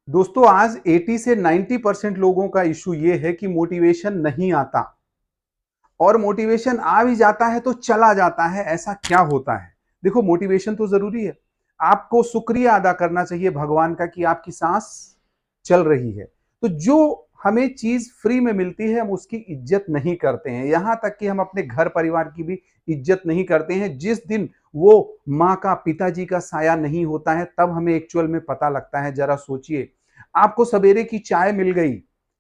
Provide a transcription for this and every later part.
दोस्तों आज 80 से 90% लोगों का इश्यू ये है कि मोटिवेशन नहीं आता, और मोटिवेशन आ भी जाता है तो चला जाता है। ऐसा क्या होता है? देखो, मोटिवेशन तो जरूरी है। आपको शुक्रिया अदा करना चाहिए भगवान का कि आपकी सांस चल रही है। तो जो हमें चीज फ्री में मिलती है हम उसकी इज्जत नहीं करते हैं, यहां तक कि हम अपने घर परिवार की भी इज्जत नहीं करते हैं। जिस दिन वो माँ का, पिताजी का साया नहीं होता है तब हमें एक्चुअल में पता लगता है। जरा सोचिए, आपको सवेरे की चाय मिल गई,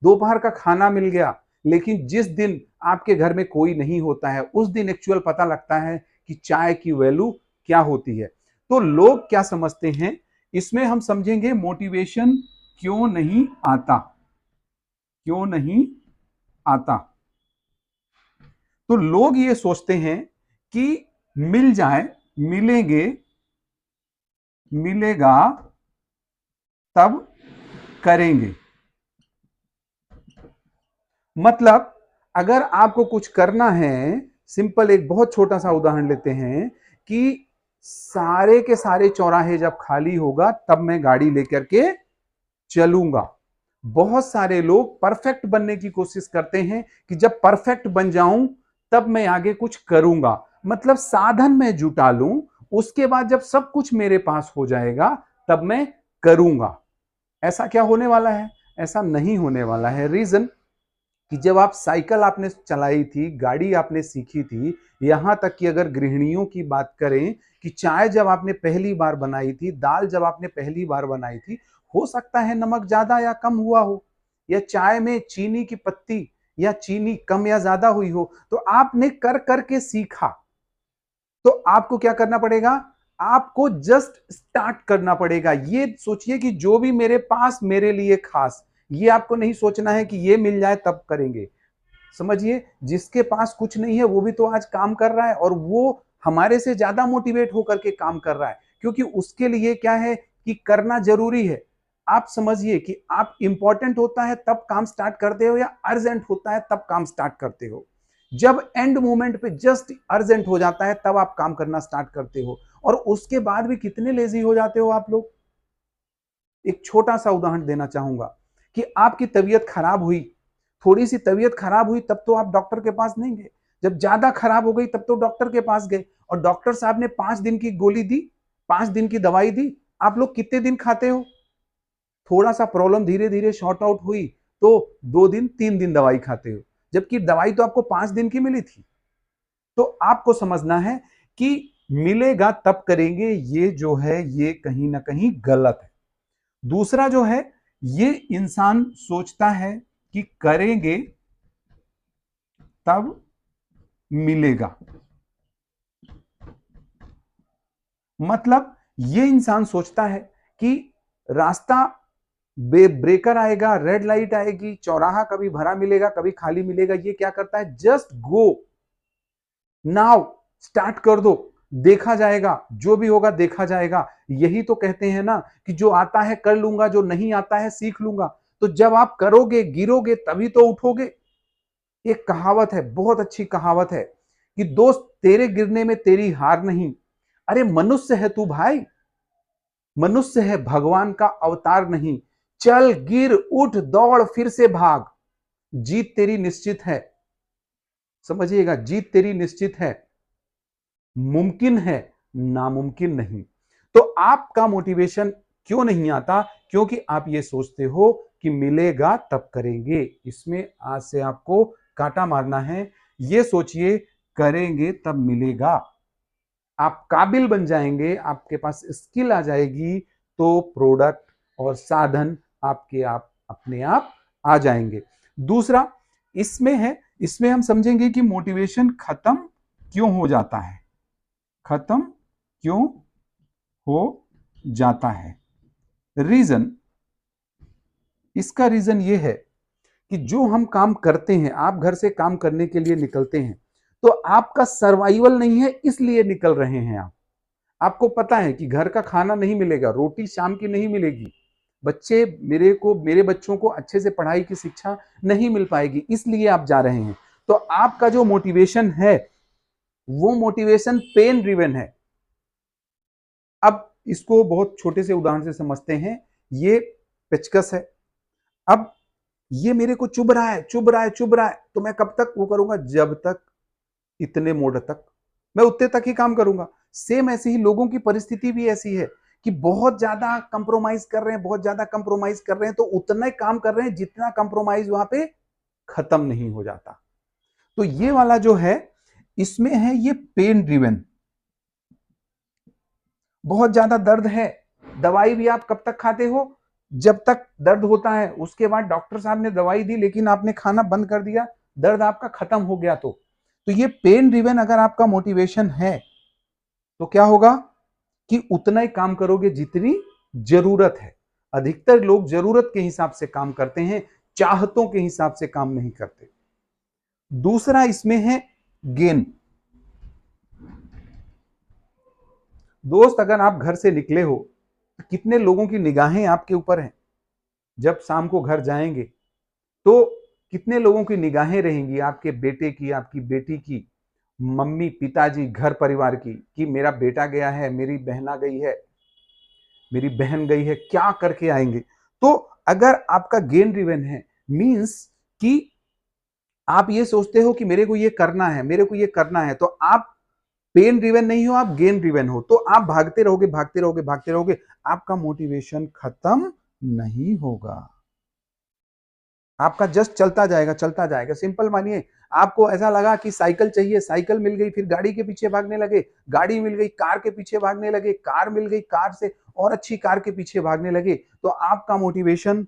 दोपहर का खाना मिल गया, लेकिन जिस दिन आपके घर में कोई नहीं होता है उस दिन एक्चुअल पता लगता है कि चाय की वैल्यू क्या होती है। तो लोग क्या समझते हैं, इसमें हम समझेंगे मोटिवेशन क्यों नहीं आता, क्यों नहीं आता। तो लोग ये सोचते हैं कि मिल जाए, मिलेंगे, मिलेगा तब करेंगे। मतलब अगर आपको कुछ करना है, सिंपल एक बहुत छोटा सा उदाहरण लेते हैं कि सारे के सारे चौराहे जब खाली होगा तब मैं गाड़ी लेकर के चलूंगा। बहुत सारे लोग परफेक्ट बनने की कोशिश करते हैं कि जब परफेक्ट बन जाऊं तब मैं आगे कुछ करूंगा। मतलब साधन में जुटा लूं, उसके बाद जब सब कुछ मेरे पास हो जाएगा तब मैं करूंगा। ऐसा क्या होने वाला है? ऐसा नहीं होने वाला है। रीजन कि जब आप साइकिल आपने चलाई थी, गाड़ी आपने सीखी थी, यहां तक कि अगर गृहिणियों की बात करें कि चाय जब आपने पहली बार बनाई थी, दाल जब आपने पहली बार बनाई थी, हो सकता है नमक ज्यादा या कम हुआ हो, या चाय में चीनी की पत्ती या चीनी कम या ज्यादा हुई हो, तो आपने कर करके सीखा। तो आपको क्या करना पड़ेगा? आपको जस्ट स्टार्ट करना पड़ेगा। ये सोचिए कि जो भी मेरे पास मेरे लिए खास, ये आपको नहीं सोचना है कि ये मिल जाए तब करेंगे। समझिए, जिसके पास कुछ नहीं है वो भी तो आज काम कर रहा है, और वो हमारे से ज्यादा मोटिवेट होकर के काम कर रहा है, क्योंकि उसके लिए क्या है कि करना जरूरी है। आप समझिए कि आप इंपॉर्टेंट होता है तब काम स्टार्ट करते हो, या अर्जेंट होता है तब काम स्टार्ट करते हो। जब एंड मोमेंट पे जस्ट अर्जेंट हो जाता है तब आप काम करना स्टार्ट करते हो, और उसके बाद भी कितने लेजी हो जाते हो आप लोग। एक छोटा सा उदाहरण देना चाहूंगा कि आपकी तबीयत खराब हुई, थोड़ी सी तबीयत खराब हुई तब तो आप डॉक्टर के पास नहीं गए, जब ज्यादा खराब हो गई तब तो डॉक्टर के पास गए, और डॉक्टर साहब ने 5 दिन की गोली दी, 5 दिन की दवाई दी। आप लोग कितने दिन खाते हो? थोड़ा सा प्रॉब्लम धीरे धीरे शॉर्ट आउट हुई तो 2 दिन 3 दिन दवाई खाते हो, जबकि दवाई तो आपको 5 दिन की मिली थी। तो आपको समझना है कि मिलेगा तब करेंगे, ये जो है ये कहीं ना कहीं गलत है। दूसरा जो है, ये इंसान सोचता है कि करेंगे तब मिलेगा। मतलब ये इंसान सोचता है कि रास्ता ब्रेकर आएगा, रेड लाइट आएगी, चौराहा कभी भरा मिलेगा कभी खाली मिलेगा। ये क्या करता है? जस्ट गो नाउ, स्टार्ट कर दो, देखा जाएगा, जो भी होगा देखा जाएगा। यही तो कहते हैं ना कि जो आता है कर लूंगा, जो नहीं आता है सीख लूंगा। तो जब आप करोगे, गिरोगे तभी तो उठोगे। एक कहावत है, बहुत अच्छी कहावत है कि दोस्त तेरे गिरने में तेरी हार नहीं। अरे मनुष्य है तू भाई, मनुष्य है, भगवान का अवतार नहीं। चल, गिर, उठ, दौड़, फिर से भाग, जीत तेरी निश्चित है। समझिएगा, जीत तेरी निश्चित है। मुमकिन है, नामुमकिन नहीं। तो आपका मोटिवेशन क्यों नहीं आता? क्योंकि आप ये सोचते हो कि मिलेगा तब करेंगे। इसमें आज से आपको कांटा मारना है। ये सोचिए, करेंगे तब मिलेगा। आप काबिल बन जाएंगे, आपके पास स्किल आ जाएगी, तो प्रोडक्ट और साधन आपके आप अपने आप आ जाएंगे। दूसरा इसमें है, इसमें हम समझेंगे कि मोटिवेशन खत्म क्यों हो जाता है, खत्म क्यों हो जाता है। रीजन, इसका रीजन ये है कि जो हम काम करते हैं, आप घर से काम करने के लिए निकलते हैं, तो आपका सर्वाइवल नहीं है इसलिए निकल रहे हैं आप। आपको पता है कि घर का खाना नहीं मिलेगा, रोटी शाम की नहीं मिलेगी, बच्चे मेरे बच्चों को अच्छे से पढ़ाई की शिक्षा नहीं मिल पाएगी, इसलिए आप जा रहे हैं। तो आपका जो मोटिवेशन है वो मोटिवेशन पेन ड्रिवन है। अब इसको बहुत छोटे से उदाहरण से समझते हैं। ये पेचकस है। अब ये मेरे को चुभ रहा है, चुभ रहा है, चुभ रहा है, तो मैं कब तक वो करूंगा? जब तक इतने मोड तक, मैं उतने तक ही काम करूंगा। सेम ऐसे ही लोगों की परिस्थिति भी ऐसी है कि बहुत ज्यादा कंप्रोमाइज कर रहे हैं, बहुत ज्यादा कंप्रोमाइज कर रहे हैं, तो उतना ही काम कर रहे हैं जितना कंप्रोमाइज वहां पे खत्म नहीं हो जाता। तो ये वाला जो है, इसमें है ये पेन ड्रिवन। बहुत ज्यादा दर्द है, दवाई भी आप कब तक खाते हो? जब तक दर्द होता है। उसके बाद डॉक्टर साहब ने दवाई दी लेकिन आपने खाना बंद कर दिया, दर्द आपका खत्म हो गया। तो ये पेन ड्रिवन अगर आपका मोटिवेशन है तो क्या होगा कि उतना ही काम करोगे जितनी जरूरत है। अधिकतर लोग जरूरत के हिसाब से काम करते हैं, चाहतों के हिसाब से काम नहीं करते। दूसरा इसमें है गेन। दोस्त, अगर आप घर से निकले हो तो कितने लोगों की निगाहें आपके ऊपर हैं? जब शाम को घर जाएंगे तो कितने लोगों की निगाहें रहेंगी? आपके बेटे की, आपकी बेटी की, मम्मी पिताजी, घर परिवार की, कि मेरा बेटा गया है, मेरी बहना गई है, मेरी बहन गई है, क्या करके आएंगे? तो अगर आपका गेन ड्रिवन है, मींस कि आप ये सोचते हो कि मेरे को ये करना है, मेरे को ये करना है, तो आप पेन ड्रिवन नहीं हो, आप गेन ड्रिवन हो। तो आप भागते रहोगे, भागते रहोगे, भागते रहोगे, आपका मोटिवेशन खत्म नहीं होगा। आपका जस्ट चलता जाएगा, चलता जाएगा। सिंपल मानिए, आपको ऐसा लगा कि साइकिल चाहिए, साइकिल मिल गई, फिर गाड़ी के पीछे भागने लगे, गाड़ी मिल गई, कार के पीछे भागने लगे, कार मिल गई, कार से और अच्छी कार के पीछे भागने लगे। तो आपका मोटिवेशन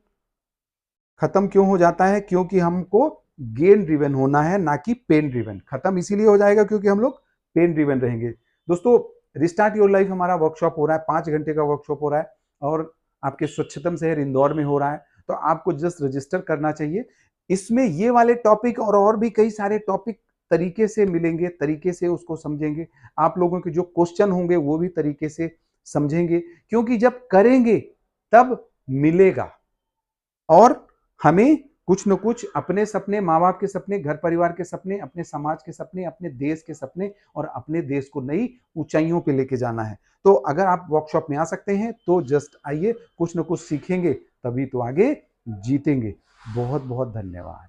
खत्म क्यों हो जाता है? क्योंकि हमको गेन ड्रिवन होना है, ना कि पेन ड्रिवन। खत्म इसीलिए हो जाएगा क्योंकि हम लोग पेन ड्रिवन रहेंगे। दोस्तों, रिस्टार्ट योर लाइफ हमारा वर्कशॉप हो रहा है, 5 घंटे का वर्कशॉप हो रहा है और आपके स्वच्छतम शहर इंदौर में हो रहा है। तो आपको जस्ट रजिस्टर करना चाहिए। इसमें ये वाले टॉपिक और भी कई सारे टॉपिक तरीके से मिलेंगे, तरीके से उसको समझेंगे। आप लोगों के जो क्वेश्चन होंगे वो भी तरीके से समझेंगे, क्योंकि जब करेंगे तब मिलेगा। और हमें कुछ न कुछ अपने सपने, माँ बाप के सपने, घर परिवार के सपने, अपने समाज के सपने, अपने देश के सपने और अपने देश को नई ऊंचाइयों पे लेके जाना है। तो अगर आप वर्कशॉप में आ सकते हैं तो जस्ट आइए, कुछ न कुछ सीखेंगे, तभी तो आगे जीतेंगे। बहुत बहुत धन्यवाद।